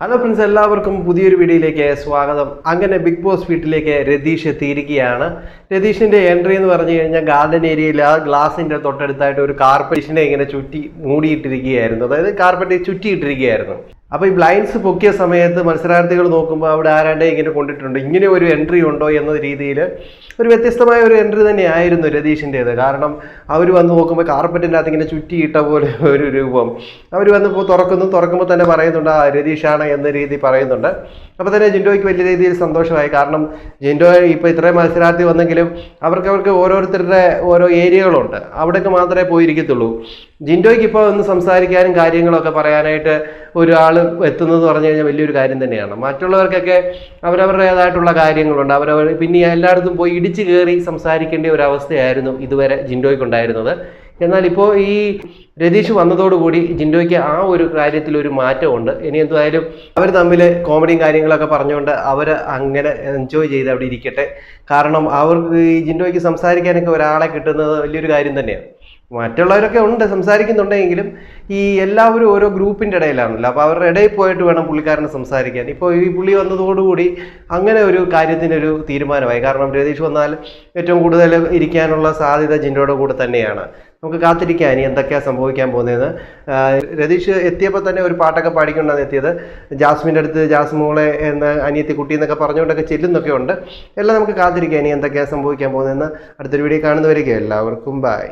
Hello friends, എല്ലാവർക്കും പുതിയൊരു വീഡിയോയിലേക്ക് സ്വാഗതം. അങ്ങനെ ബിഗ് ബോസ് വീട്ടിലേക്ക് രതീഷ് എത്തിയിരിക്കുകയാണ്. രതീഷിന്റെ എൻട്രി എന്ന് പറഞ്ഞു കഴിഞ്ഞാൽ ഗാർഡൻ ഏരിയയിൽ ആ ഗ്ലാസിന്റെ തൊട്ടടുത്തായിട്ട് ഒരു കാർപ്പറ്റിനെ ഇങ്ങനെ ചുറ്റി മൂടിയിട്ടിരിക്കുകയായിരുന്നു. അതായത് കാർപ്പറ്റ് ചുറ്റിയിട്ടിരിക്കുകയായിരുന്നു. അപ്പോൾ ഈ ബ്ലൈൻഡ്സ് പൊക്കിയ സമയത്ത് മത്സരാർത്ഥികൾ നോക്കുമ്പോൾ അവിടെ ആരാണ്ടേ ഇങ്ങനെ കൊണ്ടിട്ടുണ്ട്, ഇങ്ങനെ ഒരു എൻട്രി ഉണ്ടോ എന്ന രീതിയിൽ ഒരു വ്യത്യസ്തമായ ഒരു എൻട്രി തന്നെയായിരുന്നു രതീഷിൻ്റേത്. കാരണം അവർ വന്ന് നോക്കുമ്പോൾ കാർപ്പറ്റിൻ്റെ അകത്ത് ഇങ്ങനെ ചുറ്റിയിട്ട പോലെ ഒരു രൂപം അവർ വന്ന് തുറക്കുമ്പോൾ തന്നെ പറയുന്നുണ്ട് ആ രതീഷാണ് എന്ന രീതി പറയുന്നുണ്ട്. അപ്പോൾ തന്നെ ജിൻഡോയ്ക്ക് വലിയ രീതിയിൽ സന്തോഷമായി. കാരണം ജിൻഡോ ഇപ്പോൾ ഇത്രയും മത്സരാർത്ഥി വന്നെങ്കിലും അവർക്ക് ഓരോരുത്തരുടെ ഓരോ ഏരിയകളുണ്ട്, അവിടേക്ക് മാത്രമേ പോയിരിക്കത്തുള്ളൂ. ജിൻഡോയ്ക്ക് ഇപ്പോൾ ഒന്ന് സംസാരിക്കാനും കാര്യങ്ങളൊക്കെ പറയാനായിട്ട് ഒരാൾ എത്തുന്നത് പറഞ്ഞു കഴിഞ്ഞാൽ വലിയൊരു കാര്യം തന്നെയാണ്. മറ്റുള്ളവർക്കൊക്കെ അവരവരുടേതായിട്ടുള്ള കാര്യങ്ങളുണ്ട്, പിന്നെ എല്ലായിടത്തും പോയി ഇടിച്ചു കയറി സംസാരിക്കേണ്ട ഒരു അവസ്ഥയായിരുന്നു ഇതുവരെ ജിൻഡോയ്ക്കുണ്ടായിരുന്നത്. എന്നാൽ ഇപ്പോൾ ഈ രതീഷ് വന്നതോടുകൂടി ജിൻഡോയ്ക്ക് ആ ഒരു കാര്യത്തിൽ ഒരു മാറ്റമുണ്ട്. ഇനി എന്തായാലും അവർ തമ്മിൽ കോമഡിയും കാര്യങ്ങളൊക്കെ പറഞ്ഞുകൊണ്ട് അവർ അങ്ങനെ എൻജോയ് ചെയ്ത് അവിടെ ഇരിക്കട്ടെ. കാരണം അവർക്ക് ഈ ജിൻഡോയ്ക്ക് സംസാരിക്കാനൊക്കെ ഒരാളെ കിട്ടുന്നത് വലിയൊരു കാര്യം തന്നെയാണ്. മറ്റുള്ളവരൊക്കെ ഉണ്ട് സംസാരിക്കുന്നുണ്ടെങ്കിലും ഈ എല്ലാവരും ഓരോ ഗ്രൂപ്പിൻ്റെ ഇടയിലാണല്ലോ. അപ്പോൾ അവരുടെ ഇടയിൽ പോയിട്ട് വേണം പുള്ളിക്കാരനെ സംസാരിക്കാൻ. ഇപ്പോൾ ഈ പുള്ളി വന്നതോടുകൂടി അങ്ങനെ ഒരു കാര്യത്തിനൊരു തീരുമാനമായി. കാരണം രതീഷ് വന്നാൽ ഏറ്റവും കൂടുതൽ ഇരിക്കാനുള്ള സാധ്യത ജിൻഡോയുടെ കൂടെ തന്നെയാണ്. നമുക്ക് കാത്തിരിക്കാം ഇനി എന്തൊക്കെയാണ് സംഭവിക്കാൻ പോകുന്നതെന്ന്. രതീഷ് എത്തിയപ്പോൾ തന്നെ ഒരു പാട്ടൊക്കെ പാടിക്കൊണ്ടാണ് എത്തിയത്. ജാസ്മിൻ്റെ അടുത്ത് ജാസ്മോളെ എന്ന അനിയത്തി കുട്ടി എന്നൊക്കെ പറഞ്ഞുകൊണ്ടൊക്കെ ചെല്ലുന്നൊക്കെ ഉണ്ട്. എല്ലാം നമുക്ക് കാത്തിരിക്കാം ഇനി എന്തൊക്കെയാണ് സംഭവിക്കാൻ പോകുന്നതെന്ന്. അടുത്തൊരു വീഡിയോ കാണുന്നവരേക്കും എല്ലാവർക്കും ബൈ.